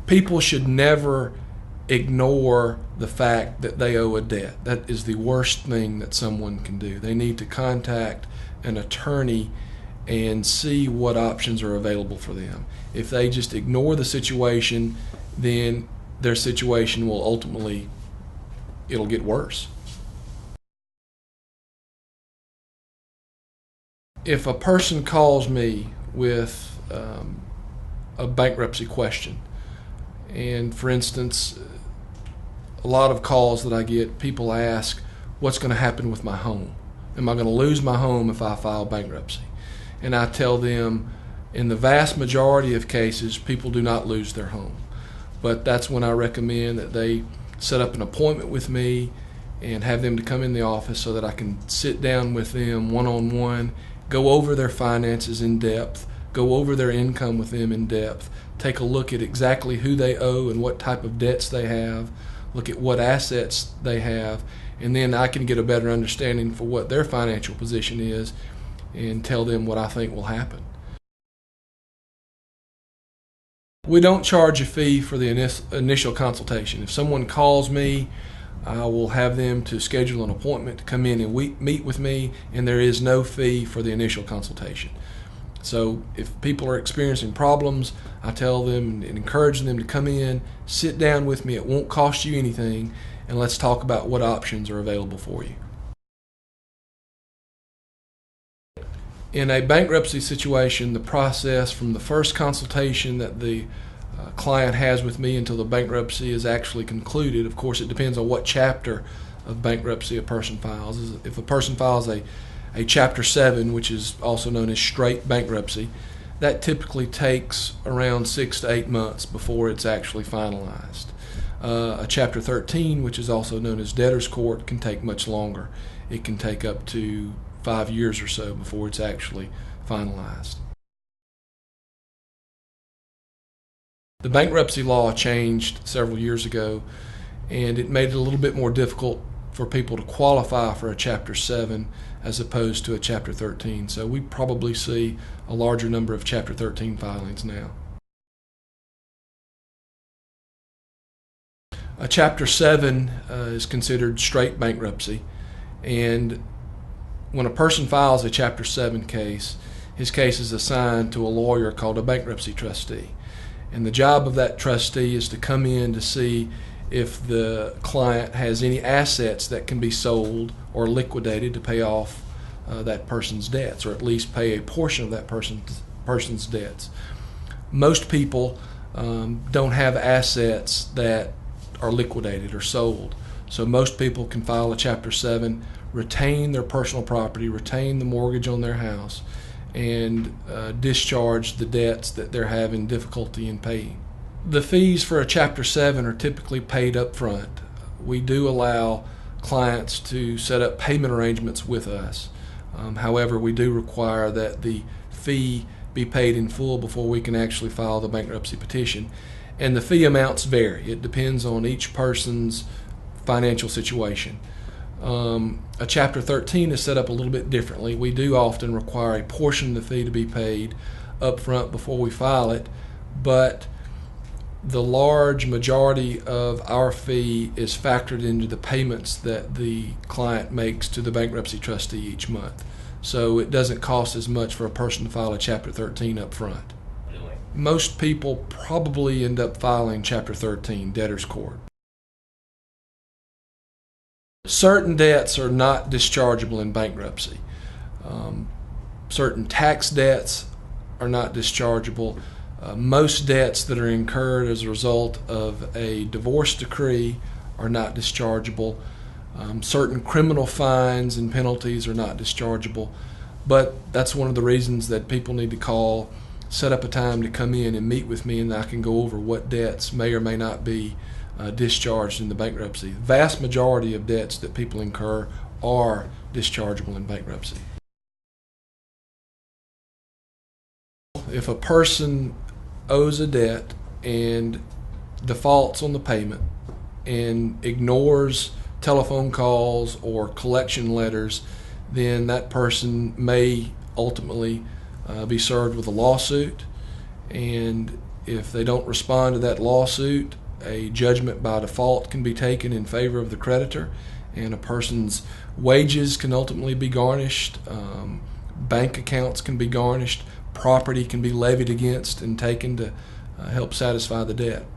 People should never ignore the fact that they owe a debt. That is the worst thing that someone can do. They need to contact an attorney and see what options are available for them. If they just ignore the situation, then their situation will ultimately, it'll get worse. If a person calls me with a bankruptcy question, and for instance, a lot of calls that I get, people ask, what's going to happen with my home? Am I going to lose my home if I file bankruptcy? And I tell them, in the vast majority of cases, people do not lose their home. But that's when I recommend that they set up an appointment with me and have them to come in the office so that I can sit down with them one-on-one, go over their finances in depth, go over their income with them in depth, take a look at exactly who they owe and what type of debts they have, look at what assets they have, and then I can get a better understanding for what their financial position is and tell them what I think will happen. We don't charge a fee for the initial consultation. If someone calls me, I will have them to schedule an appointment to come in and meet with me, and there is no fee for the initial consultation. So if people are experiencing problems, I tell them and encourage them to come in, sit down with me. It won't cost you anything, and let's talk about what options are available for you. In a bankruptcy situation, the process from the first consultation that the client has with me until the bankruptcy is actually concluded, of course it depends on what chapter of bankruptcy a person files. If a person files a Chapter 7, which is also known as straight bankruptcy, that typically takes around 6 to 8 months before it's actually finalized. A Chapter 13, which is also known as debtor's court, can take much longer. It can take up to 5 years or so before it's actually finalized. The bankruptcy law changed several years ago, and it made it a little bit more difficult for people to qualify for a Chapter 7 as opposed to a Chapter 13. So we probably see a larger number of Chapter 13 filings now. A Chapter 7 is considered straight bankruptcy, and when a person files a Chapter 7 case, his case is assigned to a lawyer called a bankruptcy trustee. And the job of that trustee is to come in to see if the client has any assets that can be sold or liquidated to pay off that person's debts, or at least pay a portion of that person's debts. Most people don't have assets that are liquidated or sold. So most people can file a Chapter 7, retain their personal property, retain the mortgage on their house, and discharge the debts that they're having difficulty in paying. The fees for a Chapter 7 are typically paid up front. We do allow clients to set up payment arrangements with us. However, we do require that the fee be paid in full before we can actually file the bankruptcy petition. And the fee amounts vary. It depends on each person's financial situation. A Chapter 13 is set up a little bit differently. We do often require a portion of the fee to be paid up front before we file it, but the large majority of our fee is factored into the payments that the client makes to the bankruptcy trustee each month. So it doesn't cost as much for a person to file a Chapter 13 up front. Really? Most people probably end up filing Chapter 13, debtor's court. Certain debts are not dischargeable in bankruptcy. Certain tax debts are not dischargeable. Most debts that are incurred as a result of a divorce decree are not dischargeable. Certain criminal fines and penalties are not dischargeable. But that's one of the reasons that people need to call, set up a time to come in and meet with me, and I can go over what debts may or may not be discharged in the bankruptcy. The vast majority of debts that people incur are dischargeable in bankruptcy. If a person owes a debt and defaults on the payment and ignores telephone calls or collection letters, then that person may ultimately be served with a lawsuit, and If they don't respond to that lawsuit, a judgment by default can be taken in favor of the creditor, and a person's wages can ultimately be garnished, bank accounts can be garnished, property can be levied against and taken to help satisfy the debt.